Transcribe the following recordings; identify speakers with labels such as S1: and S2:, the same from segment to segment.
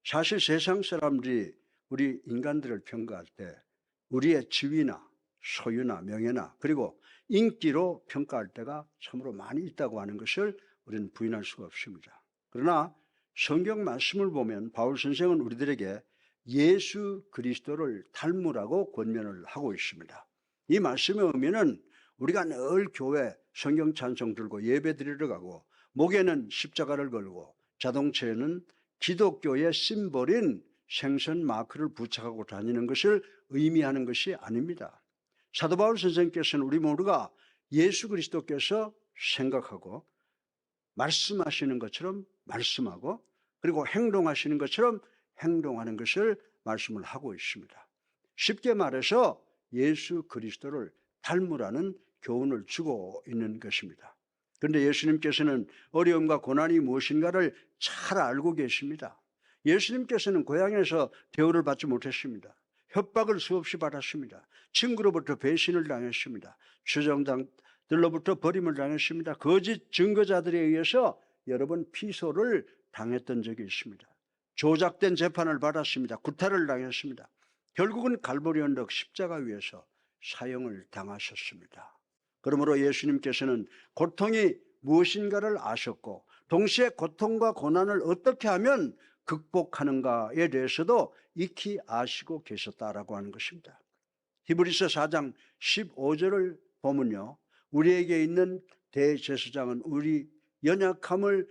S1: 사실 세상 사람들이 우리 인간들을 평가할 때 우리의 지위나 소유나 명예나 그리고 인기로 평가할 때가 참으로 많이 있다고 하는 것을 우리는 부인할 수가 없습니다. 그러나 성경 말씀을 보면 바울 선생은 우리들에게 예수 그리스도를 닮으라고 권면을 하고 있습니다. 이 말씀의 의미는 우리가 늘 교회 성경 찬송 들고 예배 드리러 가고 목에는 십자가를 걸고 자동차에는 기독교의 심볼인 생선 마크를 부착하고 다니는 것을 의미하는 것이 아닙니다. 사도 바울 선생님께서는 우리 모두가 예수 그리스도께서 생각하고 말씀하시는 것처럼 말씀하고 그리고 행동하시는 것처럼 행동하는 것을 말씀을 하고 있습니다. 쉽게 말해서 예수 그리스도를 닮으라는 교훈을 주고 있는 것입니다. 그런데 예수님께서는 어려움과 고난이 무엇인가를 잘 알고 계십니다. 예수님께서는 고향에서 대우를 받지 못했습니다. 협박을 수없이 받았습니다. 친구로부터 배신을 당했습니다. 주정당들로부터 버림을 당했습니다. 거짓 증거자들에 의해서 여러 번 피소를 당했던 적이 있습니다. 조작된 재판을 받았습니다. 구타를 당했습니다. 결국은 갈보리 언덕 십자가 위에서 사형을 당하셨습니다. 그러므로 예수님께서는 고통이 무엇인가를 아셨고 동시에 고통과 고난을 어떻게 하면 극복하는가에 대해서도 익히 아시고 계셨다라고 하는 것입니다. 히브리서 4장 15절을 보면요, 우리에게 있는 대제사장은 우리 연약함을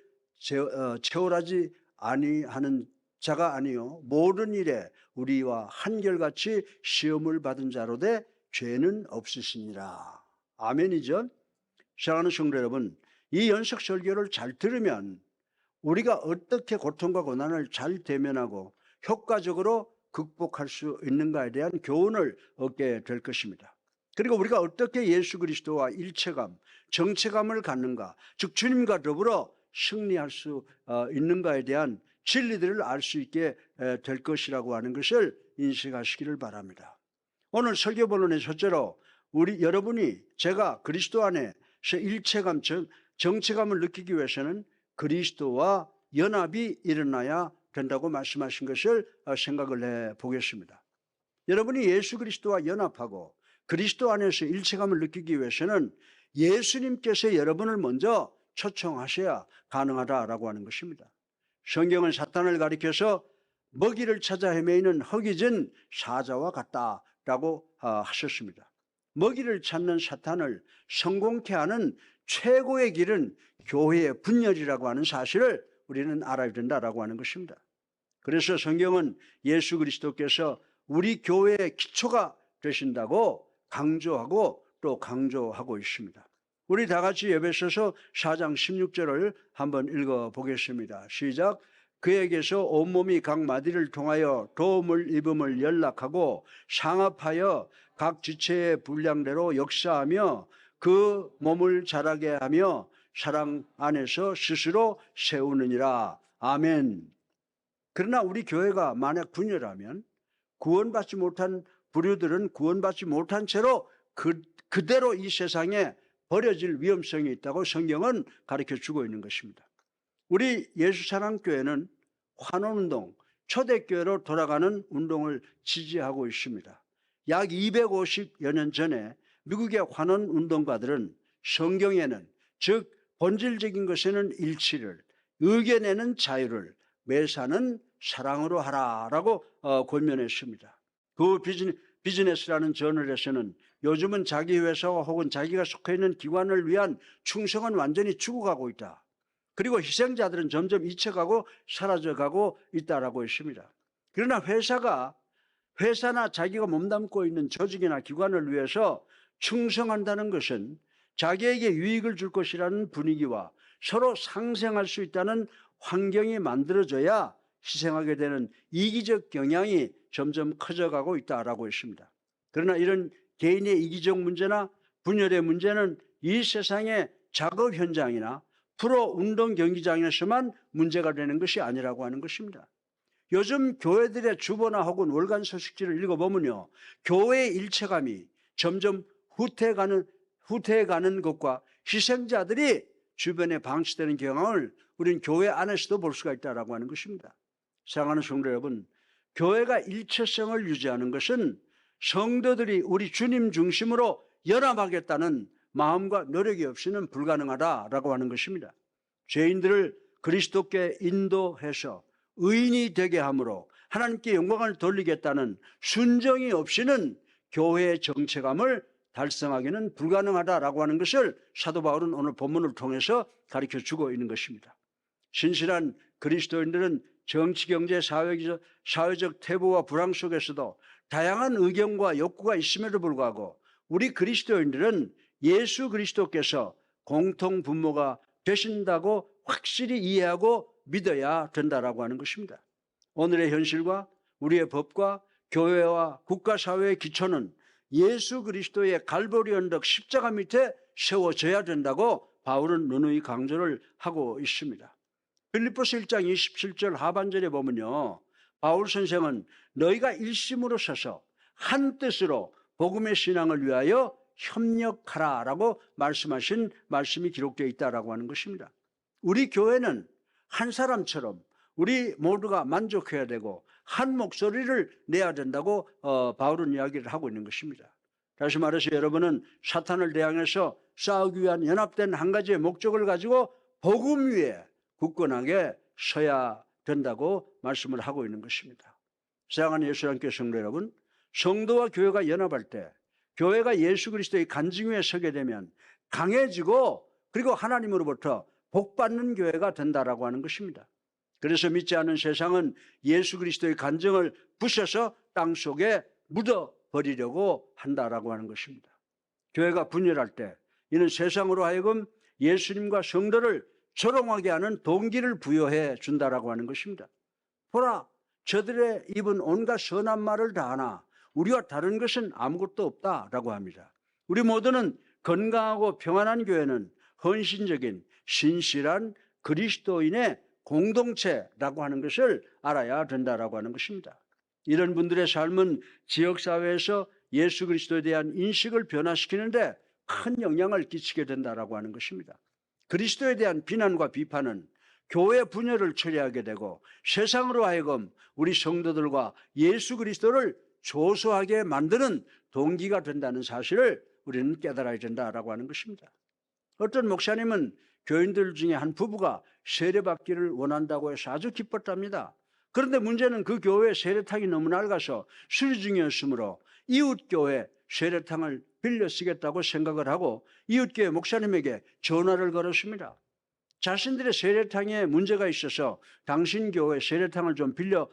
S1: 채울하지 아니하는 자가 아니요 모든 일에 우리와 한결같이 시험을 받은 자로 돼 죄는 없으시니라. 아멘이죠? 사랑하는 성도 여러분, 이 연속 설교를 잘 들으면 우리가 어떻게 고통과 고난을 잘 대면하고 효과적으로 극복할 수 있는가에 대한 교훈을 얻게 될 것입니다. 그리고 우리가 어떻게 예수 그리스도와 일체감, 정체감을 갖는가, 즉 주님과 더불어 승리할 수 있는가에 대한 진리들을 알 수 있게 될 것이라고 하는 것을 인식하시기를 바랍니다. 오늘 설교 본론의 첫째로 여러분이 제가 그리스도 안에서 일체감, 정체감을 느끼기 위해서는 그리스도와 연합이 일어나야 된다고 말씀하신 것을 생각을 해보겠습니다. 여러분이 예수 그리스도와 연합하고 그리스도 안에서 일체감을 느끼기 위해서는 예수님께서 여러분을 먼저 초청하셔야 가능하다라고 하는 것입니다. 성경은 사탄을 가리켜서 먹이를 찾아 헤매이는 허기진 사자와 같다라고 하셨습니다. 먹이를 찾는 사탄을 성공케 하는 최고의 길은 교회의 분열이라고 하는 사실을 우리는 알아야 된다라고 하는 것입니다. 그래서 성경은 예수 그리스도께서 우리 교회의 기초가 되신다고 강조하고 또 강조하고 있습니다. 우리 다 같이 에베소서 4장 16절을 한번 읽어보겠습니다. 시작. 그에게서 온몸이 각 마디를 통하여 도움을 입음을 연락하고 상합하여 각 지체의 분량대로 역사하며 그 몸을 자라게 하며 사랑 안에서 스스로 세우느니라. 아멘. 그러나 우리 교회가 만약 분열하면 구원받지 못한 부류들은 구원받지 못한 채로 그대로 이 세상에 버려질 위험성이 있다고 성경은 가르쳐주고 있는 것입니다. 우리 예수사랑교회는 환원운동, 초대교회로 돌아가는 운동을 지지하고 있습니다. 약 250여 년 전에 미국의 환원운동가들은 성경에는, 즉 본질적인 것에는 일치를, 의견에는 자유를, 매사는 사랑으로 하라라고 권면했습니다. 그 비즈니스라는 저널에서는 요즘은 자기 회사와 혹은 자기가 속해 있는 기관을 위한 충성은 완전히 죽어가고 있다. 그리고 희생자들은 점점 잊혀가고 사라져가고 있다라고 했습니다. 그러나 회사나 자기가 몸담고 있는 조직이나 기관을 위해서 충성한다는 것은 자기에게 유익을 줄 것이라는 분위기와 서로 상생할 수 있다는 환경이 만들어져야 희생하게 되는 이기적 경향이 점점 커져가고 있다라고 했습니다. 그러나 이런 개인의 이기적 문제나 분열의 문제는 이 세상의 작업 현장이나 프로 운동 경기장에서만 문제가 되는 것이 아니라고 하는 것입니다. 요즘 교회들의 주보나 혹은 월간 소식지를 읽어보면요, 교회의 일체감이 점점 후퇴해가는 것과 희생자들이 주변에 방치되는 경향을 우리는 교회 안에서도 볼 수가 있다라고 하는 것입니다. 사랑하는 성도 여러분, 교회가 일체성을 유지하는 것은 성도들이 우리 주님 중심으로 연합하겠다는 마음과 노력이 없이는 불가능하다라고 하는 것입니다. 죄인들을 그리스도께 인도해서 의인이 되게 함으로 하나님께 영광을 돌리겠다는 순정이 없이는 교회의 정체감을 달성하기는 불가능하다라고 하는 것을 사도 바울은 오늘 본문을 통해서 가르쳐주고 있는 것입니다. 신실한 그리스도인들은 정치, 경제, 사회적 태보와 불황 속에서도 다양한 의견과 욕구가 있음에도 불구하고 우리 그리스도인들은 예수 그리스도께서 공통 분모가 되신다고 확실히 이해하고 믿어야 된다라고 하는 것입니다. 오늘의 현실과 우리의 법과 교회와 국가 사회의 기초는 예수 그리스도의 갈보리 언덕 십자가 밑에 세워져야 된다고 바울은 누누이 강조를 하고 있습니다. 빌립보서 1장 27절 하반절에 보면요, 바울 선생은 너희가 일심으로 서서 한 뜻으로 복음의 신앙을 위하여 협력하라라고 말씀하신 말씀이 기록되어 있다라고 하는 것입니다. 우리 교회는 한 사람처럼 우리 모두가 만족해야 되고 한 목소리를 내야 된다고 바울은 이야기를 하고 있는 것입니다. 다시 말해서 여러분은 사탄을 대항해서 싸우기 위한 연합된 한 가지의 목적을 가지고 복음 위에 굳건하게 서야 된다고 말씀을 하고 있는 것입니다. 사랑하는 예수님께 성도 여러분, 성도와 교회가 연합할 때 교회가 예수 그리스도의 간증 위에 서게 되면 강해지고 그리고 하나님으로부터 복받는 교회가 된다라고 하는 것입니다. 그래서 믿지 않는 세상은 예수 그리스도의 간증을 부셔서 땅속에 묻어버리려고 한다라고 하는 것입니다. 교회가 분열할 때 이는 세상으로 하여금 예수님과 성도를 조롱하게 하는 동기를 부여해 준다라고 하는 것입니다. 보라, 저들의 입은 온갖 선한 말을 다 하나 우리와 다른 것은 아무것도 없다라고 합니다. 우리 모두는 건강하고 평안한 교회는 헌신적인 신실한 그리스도인의 공동체라고 하는 것을 알아야 된다라고 하는 것입니다. 이런 분들의 삶은 지역사회에서 예수 그리스도에 대한 인식을 변화시키는데 큰 영향을 끼치게 된다라고 하는 것입니다. 그리스도에 대한 비난과 비판은 교회 분열을 초래하게 되고 세상으로 하여금 우리 성도들과 예수 그리스도를 조소하게 만드는 동기가 된다는 사실을 우리는 깨달아야 된다라고 하는 것입니다. 어떤 목사님은 교인들 중에 한 부부가 세례받기를 원한다고 해서 아주 기뻤답니다. 그런데 문제는 그 교회에 세례탕이 너무 낡아서 수리 중이었으므로 이웃교회 세례탕을 빌려 쓰겠다고 생각을 하고 이웃교회 목사님에게 전화를 걸었습니다. 자신들의 세례탕에 문제가 있어서 당신 교회 세례탕을 좀 빌려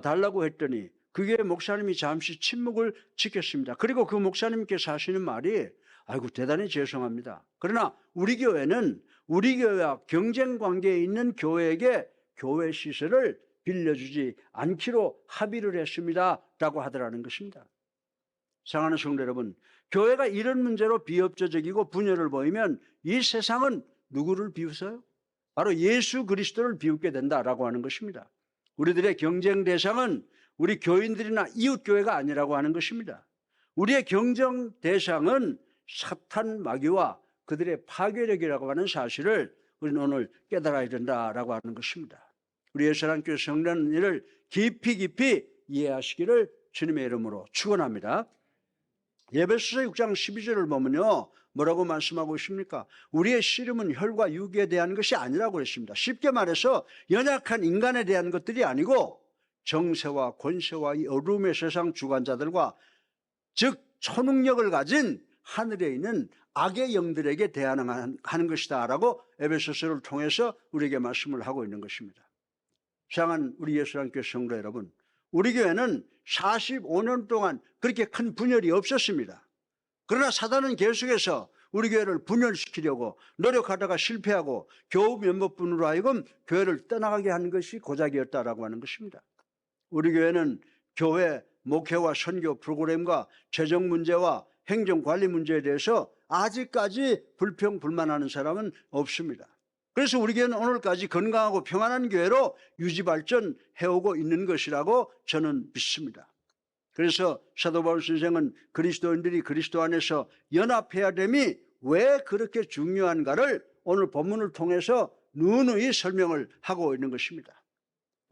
S1: 달라고 했더니 그 교회 목사님이 잠시 침묵을 지켰습니다. 그리고 그 목사님께서 하시는 말이 아이고 대단히 죄송합니다. 그러나 우리 교회는 우리 교회와 경쟁 관계에 있는 교회에게 교회 시설을 빌려주지 않기로 합의를 했습니다 라고 하더라는 것입니다. 사랑하는 성도 여러분, 교회가 이런 문제로 비협조적이고 분열을 보이면 이 세상은 누구를 비웃어요? 바로 예수 그리스도를 비웃게 된다라고 하는 것입니다. 우리들의 경쟁 대상은 우리 교인들이나 이웃교회가 아니라고 하는 것입니다. 우리의 경쟁 대상은 사탄 마귀와 그들의 파괴력이라고 하는 사실을 우리는 오늘 깨달아야 된다라고 하는 것입니다. 우리 예수님께 성령 일을 깊이 이해하시기를 주님의 이름으로 축원합니다. 에베소서 6장 12절을 보면요, 뭐라고 말씀하고 있습니까? 우리의 씨름은 혈과 육에 대한 것이 아니라고 했습니다. 쉽게 말해서 연약한 인간에 대한 것들이 아니고 정세와 권세와 이 어둠의 세상 주관자들과 즉 초능력을 가진 하늘에 있는 악의 영들에게 대항하는 것이다 라고 에베소서를 통해서 우리에게 말씀을 하고 있는 것입니다. 사랑하는 우리 예수님께 성도 여러분, 우리 교회는 45년 동안 그렇게 큰 분열이 없었습니다. 그러나 사단은 계속해서 우리 교회를 분열시키려고 노력하다가 실패하고 겨우 몇몇 분으로 하여금 교회를 떠나가게 하는 것이 고작이었다라고 하는 것입니다. 우리 교회는 교회 목회와 선교 프로그램과 재정 문제와 행정관리 문제에 대해서 아직까지 불평불만하는 사람은 없습니다. 그래서 우리 교회는 오늘까지 건강하고 평안한 교회로 유지발전해오고 있는 것이라고 저는 믿습니다. 그래서 사도 바울 선생은 그리스도인들이 그리스도 안에서 연합해야 됨이 왜 그렇게 중요한가를 오늘 본문을 통해서 누누이 설명을 하고 있는 것입니다.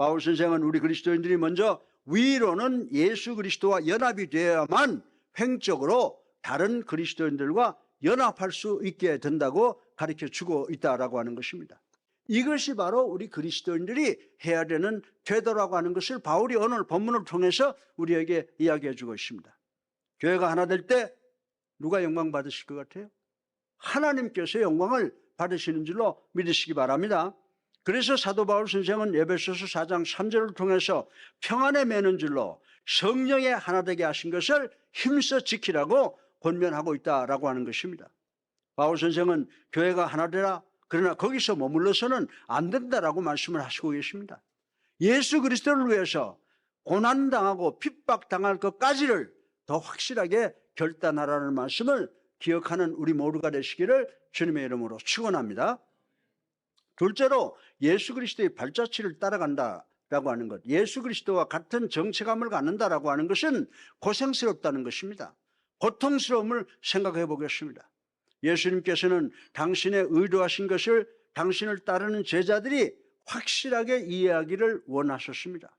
S1: 바울 선생은 우리 그리스도인들이 먼저 위로는 예수 그리스도와 연합이 되어야만 횡적으로 다른 그리스도인들과 연합할 수 있게 된다고 가르쳐 주고 있다라고 하는 것입니다. 이것이 바로 우리 그리스도인들이 해야 되는 태도라고 하는 것을 바울이 오늘 본문을 통해서 우리에게 이야기해 주고 있습니다. 교회가 하나 될 때 누가 영광 받으실 것 같아요? 하나님께서 영광을 받으시는 줄로 믿으시기 바랍니다. 그래서 사도 바울 선생은 에베소서 4장 3절을 통해서 평안에 매는 줄로 성령의 하나 되게 하신 것을 힘써 지키라고 권면하고 있다라고 하는 것입니다. 바울 선생은 교회가 하나 되라, 그러나 거기서 머물러서는 안 된다라고 말씀을 하시고 계십니다. 예수 그리스도를 위해서 고난당하고 핍박당할 것까지를 더 확실하게 결단하라는 말씀을 기억하는 우리 모두가 되시기를 주님의 이름으로 축원합니다. 둘째로 예수 그리스도의 발자취를 따라간다라고 하는 것, 예수 그리스도와 같은 정체감을 갖는다라고 하는 것은 고생스럽다는 것입니다. 고통스러움을 생각해 보겠습니다. 예수님께서는 당신의 의도하신 것을 당신을 따르는 제자들이 확실하게 이해하기를 원하셨습니다.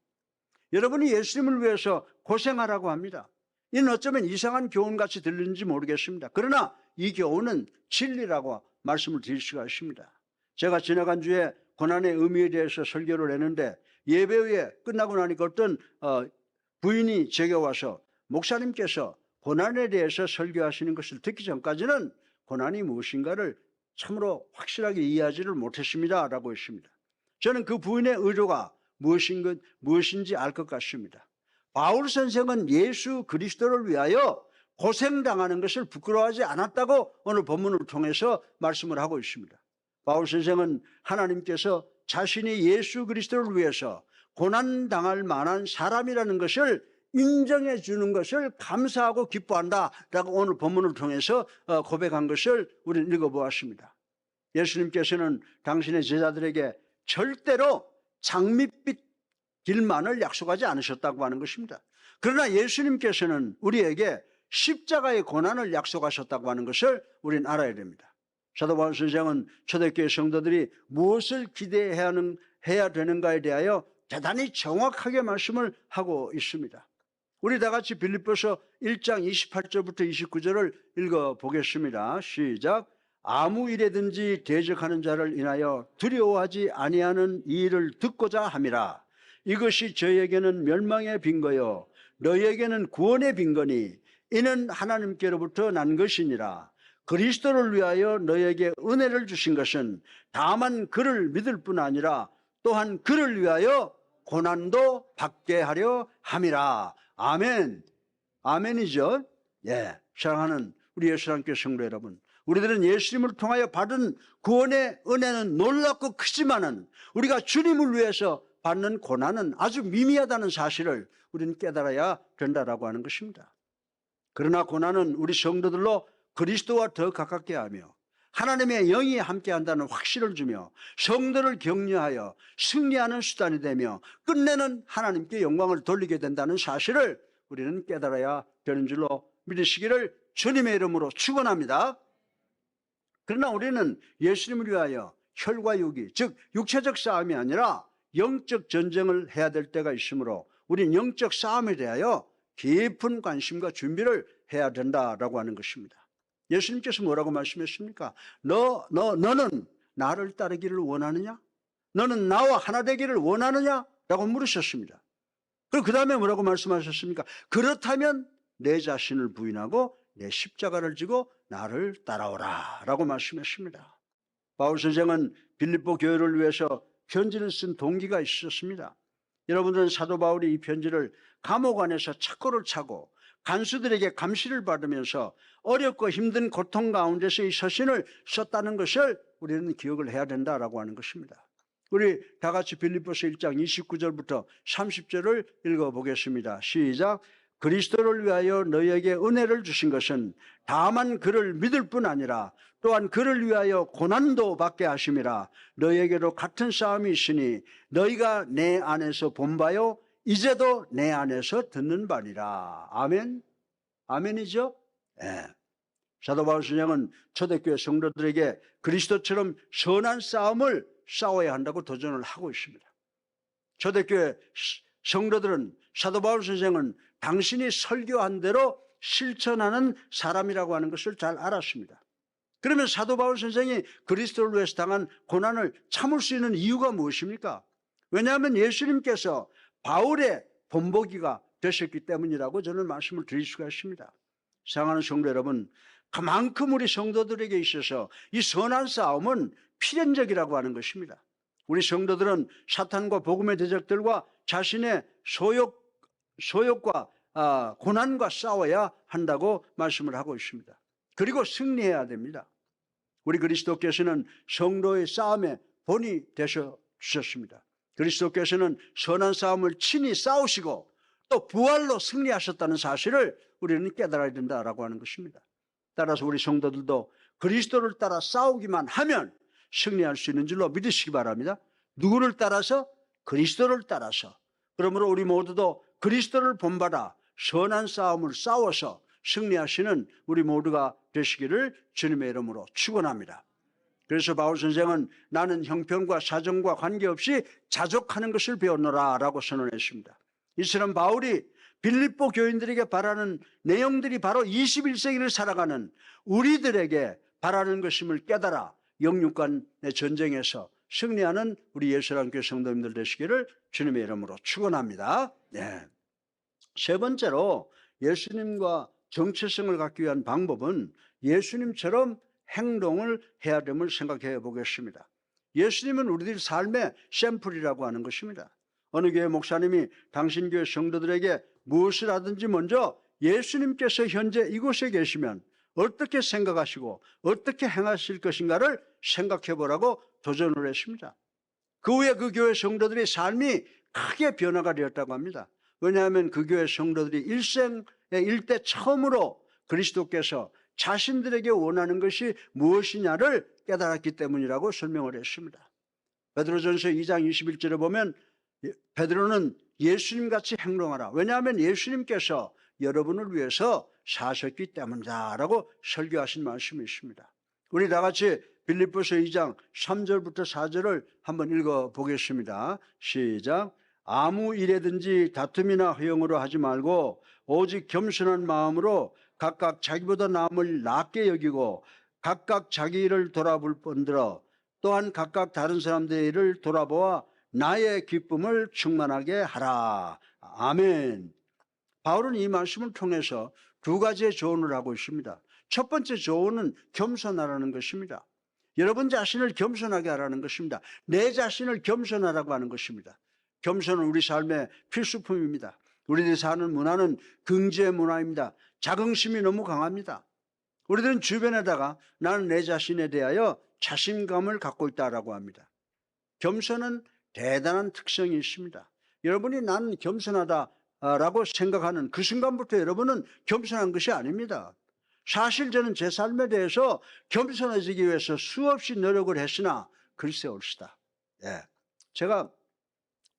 S1: 여러분이 예수님을 위해서 고생하라고 합니다. 이는 어쩌면 이상한 교훈같이 들리는지 모르겠습니다. 그러나 이 교훈은 진리라고 말씀을 드릴 수가 있습니다. 제가 지나간 주에 고난의 의미에 대해서 설교를 했는데 예배 후에 끝나고 나니까 어떤 부인이 제게 와서 목사님께서 고난에 대해서 설교하시는 것을 듣기 전까지는 고난이 무엇인가를 참으로 확실하게 이해하지를 못했습니다 라고 했습니다. 저는 그 부인의 의도가 무엇인지 알 것 같습니다. 바울 선생은 예수 그리스도를 위하여 고생당하는 것을 부끄러워하지 않았다고 오늘 본문을 통해서 말씀을 하고 있습니다. 바울 선생은 하나님께서 자신이 예수 그리스도를 위해서 고난당할 만한 사람이라는 것을 인정해 주는 것을 감사하고 기뻐한다라고 오늘 본문을 통해서 고백한 것을 우리는 읽어보았습니다. 예수님께서는 당신의 제자들에게 절대로 장밋빛 길만을 약속하지 않으셨다고 하는 것입니다. 그러나 예수님께서는 우리에게 십자가의 고난을 약속하셨다고 하는 것을 우리는 알아야 됩니다. 사도 바울 선생은 초대교회 성도들이 무엇을 기대해야 되는가에 대하여 대단히 정확하게 말씀을 하고 있습니다. 우리 다 같이 빌립보서 1장 28절부터 29절을 읽어보겠습니다. 시작. 아무 일에든지 대적하는 자를 인하여 두려워하지 아니하는 이 일을 듣고자 함이라. 이것이 저에게는 멸망의 빈거요 너희에게는 구원의 빈거니 이는 하나님께로부터 난 것이니라. 그리스도를 위하여 너희에게 은혜를 주신 것은 다만 그를 믿을 뿐 아니라 또한 그를 위하여 고난도 받게 하려 함이라. 아멘. 아멘이죠. 예, 사랑하는 우리 예수님께 성도 여러분, 우리들은 예수님을 통하여 받은 구원의 은혜는 놀랍고 크지만은 우리가 주님을 위해서 받는 고난은 아주 미미하다는 사실을 우리는 깨달아야 된다라고 하는 것입니다. 그러나 고난은 우리 성도들로 그리스도와 더 가깝게 하며 하나님의 영이 함께한다는 확신을 주며 성도를 격려하여 승리하는 수단이 되며 끝내는 하나님께 영광을 돌리게 된다는 사실을 우리는 깨달아야 되는 줄로 믿으시기를 주님의 이름으로 축원합니다. 그러나 우리는 예수님을 위하여 혈과 육이, 즉 육체적 싸움이 아니라 영적 전쟁을 해야 될 때가 있으므로 우리는 영적 싸움에 대하여 깊은 관심과 준비를 해야 된다라고 하는 것입니다. 예수님께서 뭐라고 말씀하십니까? 너는 나를 따르기를 원하느냐? 너는 나와 하나 되기를 원하느냐? 라고 물으셨습니다. 그리고 그 다음에 뭐라고 말씀하셨습니까? 그렇다면 내 자신을 부인하고 내 십자가를 지고 나를 따라오라 라고 말씀했습니다. 바울 선생은 빌립보 교회를 위해서 편지를 쓴 동기가 있었습니다. 여러분들은 사도 바울이 이 편지를 감옥 안에서 착고를 차고 간수들에게 감시를 받으면서 어렵고 힘든 고통 가운데서 이 서신을 썼다는 것을 우리는 기억을 해야 된다라고 하는 것입니다. 우리 다 같이 빌립보서 1장 29절부터 30절을 읽어보겠습니다. 시작. 그리스도를 위하여 너희에게 은혜를 주신 것은 다만 그를 믿을 뿐 아니라 또한 그를 위하여 고난도 받게 하심이라. 너희에게도 같은 싸움이 있으니 너희가 내 안에서 본 바요 이제도 내 안에서 듣는 바니라. 아멘. 아멘이죠? 네. 사도 바울 선생은 초대교회 성도들에게 그리스도처럼 선한 싸움을 싸워야 한다고 도전을 하고 있습니다. 초대교회 성도들은 사도 바울 선생은 당신이 설교한 대로 실천하는 사람이라고 하는 것을 잘 알았습니다. 그러면 사도 바울 선생이 그리스도를 위해서 당한 고난을 참을 수 있는 이유가 무엇입니까? 왜냐하면 예수님께서 바울의 본보기가 되셨기 때문이라고 저는 말씀을 드릴 수가 있습니다. 사랑하는 성도 여러분, 그만큼 우리 성도들에게 있어서 이 선한 싸움은 필연적이라고 하는 것입니다. 우리 성도들은 사탄과 복음의 대적들과 자신의 소욕과 고난과 싸워야 한다고 말씀을 하고 있습니다. 그리고 승리해야 됩니다. 우리 그리스도께서는 성도의 싸움의 본이 되셔 주셨습니다. 그리스도께서는 선한 싸움을 친히 싸우시고 또 부활로 승리하셨다는 사실을 우리는 깨달아야 된다라고 하는 것입니다. 따라서 우리 성도들도 그리스도를 따라 싸우기만 하면 승리할 수 있는 줄로 믿으시기 바랍니다. 누구를 따라서? 그리스도를 따라서. 그러므로 우리 모두도 그리스도를 본받아 선한 싸움을 싸워서 승리하시는 우리 모두가 되시기를 주님의 이름으로 축원합니다. 그래서 바울 선생은 나는 형편과 사정과 관계없이 자족하는 것을 배웠노라 라고 선언했습니다. 이처럼 바울이 빌립보 교인들에게 바라는 내용들이 바로 21세기를 살아가는 우리들에게 바라는 것임을 깨달아 영육간의 전쟁에서 승리하는 우리 예수랑교회 성도님들 되시기를 주님의 이름으로 축원합니다. 네. 세 번째로 예수님과 정체성을 갖기 위한 방법은 예수님처럼 행동을 해야 됨을 생각해 보겠습니다. 예수님은 우리들 삶의 샘플이라고 하는 것입니다. 어느 교회 목사님이 당신 교회 성도들에게 무엇을 하든지 먼저 예수님께서 현재 이곳에 계시면 어떻게 생각하시고 어떻게 행하실 것인가를 생각해 보라고 도전을 했습니다. 그 후에 그 교회 성도들의 삶이 크게 변화가 되었다고 합니다. 왜냐하면 그 교회 성도들이 일생의 일대 처음으로 그리스도께서 자신들에게 원하는 것이 무엇이냐를 깨달았기 때문이라고 설명을 했습니다. 베드로전서 2장 21절에 보면 베드로는 예수님같이 행동하라. 왜냐하면 예수님께서 여러분을 위해서 사셨기 때문이다라고 설교하신 말씀이 있습니다. 우리 다 같이 빌립보서 2장 3절부터 4절을 한번 읽어보겠습니다. 시작. 아무 일에든지 다툼이나 허용으로 하지 말고 오직 겸손한 마음으로 각각 자기보다 남을 낮게 여기고 각각 자기 일을 돌아볼 뿐더러 또한 각각 다른 사람들의 일을 돌아보아 나의 기쁨을 충만하게 하라. 아멘. 바울은 이 말씀을 통해서 두 가지의 조언을 하고 있습니다. 첫 번째 조언은 겸손하라는 것입니다. 여러분 자신을 겸손하게 하라는 것입니다. 내 자신을 겸손하라고 하는 것입니다. 겸손은 우리 삶의 필수품입니다. 우리들이 사는 문화는 긍지의 문화입니다. 자긍심이 너무 강합니다. 우리들은 주변에다가 나는 내 자신에 대하여 자신감을 갖고 있다라고 합니다. 겸손은 대단한 특성이 있습니다. 여러분이 나는 겸손하다라고 생각하는 그 순간부터 여러분은 겸손한 것이 아닙니다. 사실 저는 제 삶에 대해서 겸손해지기 위해서 수없이 노력을 했으나 글쎄 옳시다. 예. 제가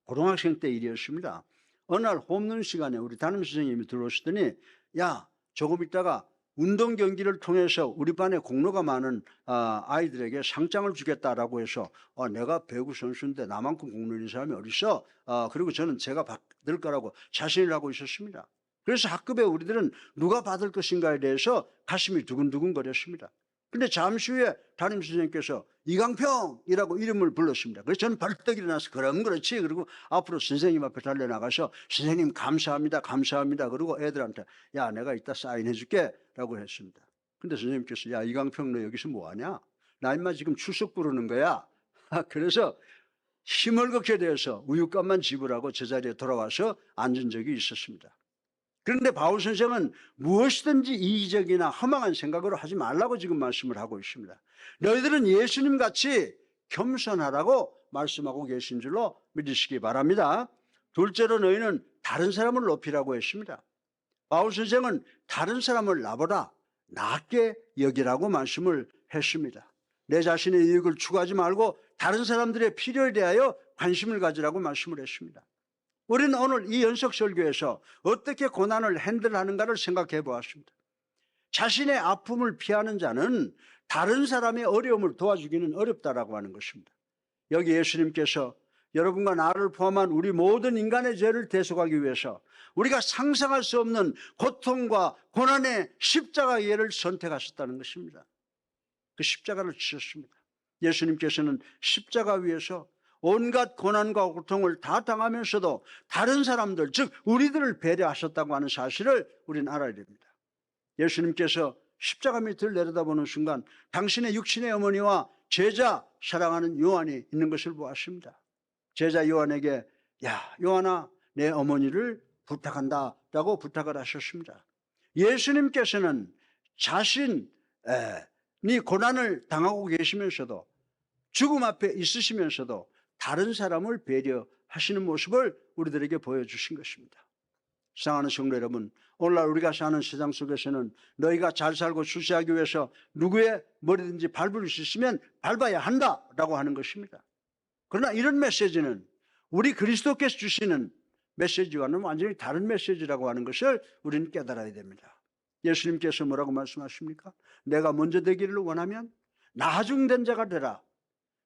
S1: 고등학생 때 일이었습니다. 어느 날 홈런 시간에 우리 담임 선생님이 들어오시더니 야, 조금 있다가 운동 경기를 통해서 우리 반에 공로가 많은 아이들에게 상장을 주겠다라고 해서 내가 배구 선수인데 나만큼 공로 있는 사람이 어디 있어? 그리고 저는 제가 받을 거라고 자신을 하고 있었습니다. 그래서 학급에 우리들은 누가 받을 것인가에 대해서 가슴이 두근두근 거렸습니다. 근데 잠시 후에 담임 선생님께서 이강평이라고 이름을 불렀습니다. 그래서 저는 벌떡 일어나서 그럼 그렇지. 그리고 앞으로 선생님 앞에 달려나가서 선생님 감사합니다. 감사합니다. 그리고 애들한테 야 내가 이따 사인해 줄게 라고 했습니다. 근데 선생님께서 야 이강평 너 여기서 뭐하냐? 나 인마 지금 출석 부르는 거야. 그래서 힘을 걷게 되어서 우유값만 지불하고 제자리에 돌아와서 앉은 적이 있었습니다. 그런데 바울 선생은 무엇이든지 이기적이나 허망한 생각으로 하지 말라고 지금 말씀을 하고 있습니다. 너희들은 예수님 같이 겸손하라고 말씀하고 계신 줄로 믿으시기 바랍니다. 둘째로 너희는 다른 사람을 높이라고 했습니다. 바울 선생은 다른 사람을 나보다 낮게 여기라고 말씀을 했습니다. 내 자신의 이익을 추구하지 말고 다른 사람들의 필요에 대하여 관심을 가지라고 말씀을 했습니다. 우리는 오늘 이 연속 설교에서 어떻게 고난을 핸들하는가를 생각해 보았습니다. 자신의 아픔을 피하는 자는 다른 사람의 어려움을 도와주기는 어렵다라고 하는 것입니다. 여기 예수님께서 여러분과 나를 포함한 우리 모든 인간의 죄를 대속하기 위해서 우리가 상상할 수 없는 고통과 고난의 십자가 예를 선택하셨다는 것입니다. 그 십자가를 지셨습니다. 예수님께서는 십자가 위에서 온갖 고난과 고통을 다 당하면서도 다른 사람들, 즉 우리들을 배려하셨다고 하는 사실을 우리는 알아야 됩니다. 예수님께서 십자가 밑을 내려다보는 순간 당신의 육신의 어머니와 제자 사랑하는 요한이 있는 것을 보았습니다. 제자 요한에게 야 요한아 내 어머니를 부탁한다 라고 부탁을 하셨습니다. 예수님께서는 자신이 고난을 당하고 계시면서도 죽음 앞에 있으시면서도 다른 사람을 배려하시는 모습을 우리들에게 보여주신 것입니다. 사랑하는 성도 여러분, 오늘날 우리가 사는 세상 속에서는 너희가 잘 살고 출세하기 위해서 누구의 머리든지 밟을 수 있으면 밟아야 한다라고 하는 것입니다. 그러나 이런 메시지는 우리 그리스도께서 주시는 메시지와는 완전히 다른 메시지라고 하는 것을 우리는 깨달아야 됩니다. 예수님께서 뭐라고 말씀하십니까? 내가 먼저 되기를 원하면 나중된 자가 되라.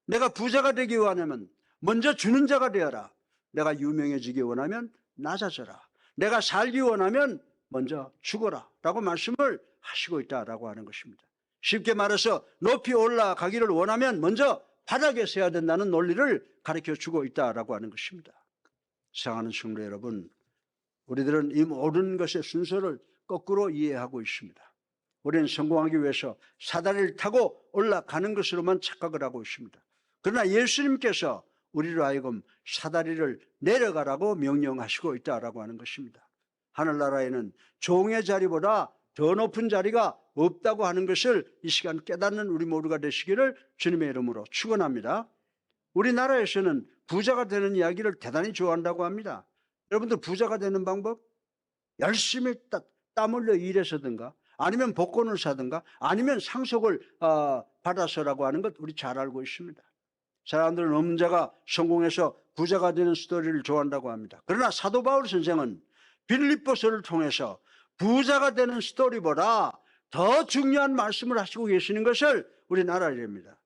S1: 내가 부자가 되기 원하면 먼저 주는 자가 되어라. 내가 유명해지기 원하면 낮아져라. 내가 살기 원하면 먼저 죽어라 라고 말씀을 하시고 있다라고 하는 것입니다. 쉽게 말해서 높이 올라가기를 원하면 먼저 바닥에 서야 된다는 논리를 가르쳐주고 있다라고 하는 것입니다. 사랑하는 성도 여러분, 우리들은 이 모든 것의 순서를 거꾸로 이해하고 있습니다. 우리는 성공하기 위해서 사다리를 타고 올라가는 것으로만 착각을 하고 있습니다. 그러나 예수님께서 우리로 하여금 사다리를 내려가라고 명령하시고 있다라고 하는 것입니다. 하늘나라에는 종의 자리보다 더 높은 자리가 없다고 하는 것을 이 시간 깨닫는 우리 모두가 되시기를 주님의 이름으로 축원합니다. 우리나라에서는 부자가 되는 이야기를 대단히 좋아한다고 합니다. 여러분들 부자가 되는 방법? 열심히 땀 흘려 일해서든가 아니면 복권을 사든가 아니면 상속을 받아서라고 하는 것 우리 잘 알고 있습니다. 사람들은 없는 자가 성공해서 부자가 되는 스토리를 좋아한다고 합니다. 그러나 사도 바울 선생은 빌립보서를 통해서 부자가 되는 스토리보다 더 중요한 말씀을 하시고 계시는 것을 우리는 알아야 됩니다.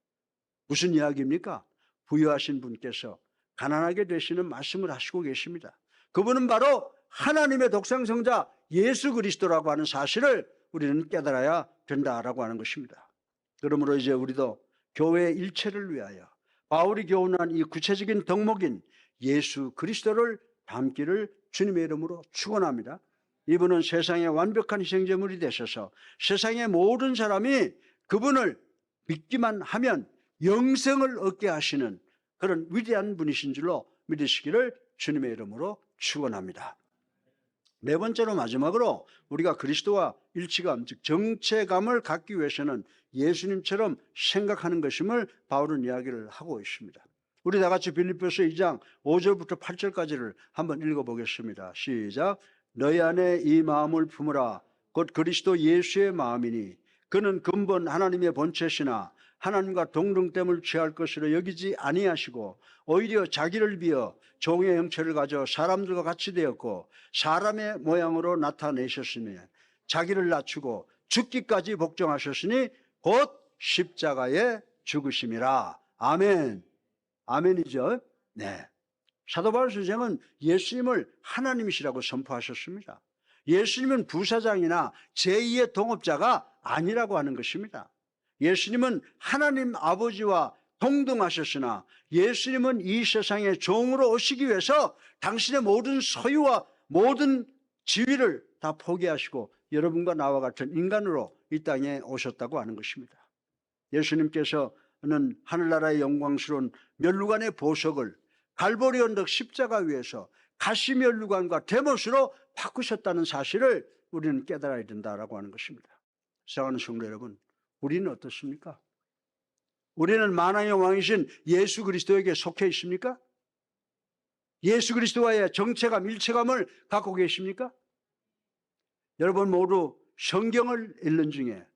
S1: 무슨 이야기입니까? 부유하신 분께서 가난하게 되시는 말씀을 하시고 계십니다. 그분은 바로 하나님의 독생성자 예수 그리스도라고 하는 사실을 우리는 깨달아야 된다라고 하는 것입니다. 그러므로 이제 우리도 교회의 일체를 위하여 바울이 교훈한 이 구체적인 덕목인 예수 그리스도를 닮기를 주님의 이름으로 축원합니다. 이분은 세상의 완벽한 희생제물이 되셔서 세상의 모든 사람이 그분을 믿기만 하면 영생을 얻게 하시는 그런 위대한 분이신 줄로 믿으시기를 주님의 이름으로 축원합니다. 네 번째로 마지막으로 우리가 그리스도와 일치감, 즉 정체감을 갖기 위해서는 예수님처럼 생각하는 것임을 바울은 이야기를 하고 있습니다. 우리 다 같이 빌립보서 2장 5절부터 8절까지를 한번 읽어보겠습니다. 시작. 너희 안에 이 마음을 품으라. 곧 그리스도 예수의 마음이니 그는 근본 하나님의 본체시나 하나님과 동등됨을 취할 것으로 여기지 아니하시고 오히려 자기를 비어 종의 형체를 가져 사람들과 같이 되었고 사람의 모양으로 나타내셨으니 자기를 낮추고 죽기까지 복종하셨으니 곧 십자가에 죽으심이라. 아멘. 아멘이죠. 네. 사도 바울 선생은 예수님을 하나님이시라고 선포하셨습니다. 예수님은 부사장이나 제2의 동업자가 아니라고 하는 것입니다. 예수님은 하나님 아버지와 동등하셨으나 예수님은 이 세상의 종으로 오시기 위해서 당신의 모든 소유와 모든 지위를 다 포기하시고 여러분과 나와 같은 인간으로 이 땅에 오셨다고 하는 것입니다. 예수님께서는 하늘나라의 영광스러운 면류관의 보석을 갈보리 언덕 십자가 위에서 가시면류관과 대못으로 바꾸셨다는 사실을 우리는 깨달아야 된다라고 하는 것입니다. 사랑하는 성도 여러분, 우리는 어떻습니까? 우리는 만왕의 왕이신 예수 그리스도에게 속해 있습니까? 예수 그리스도와의 정체감, 일체감을 갖고 계십니까? 여러분 모두 성경을 읽는 중에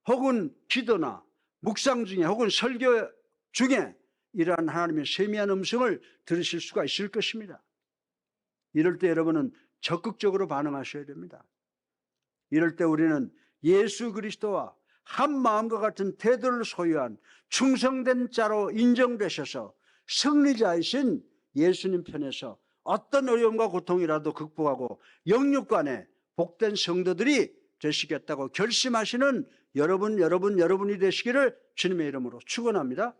S1: 혹은 기도나 묵상 중에 혹은 설교 중에 이러한 하나님의 세미한 음성을 들으실 수가 있을 것입니다. 이럴 때 여러분은 적극적으로 반응하셔야 됩니다. 이럴 때 우리는 예수 그리스도와 한 마음과 같은 태도를 소유한 충성된 자로 인정되셔서 승리자이신 예수님 편에서 어떤 어려움과 고통이라도 극복하고 영육간에 복된 성도들이 되시겠다고 결심하시는 여러분이 되시기를 주님의 이름으로 축원합니다.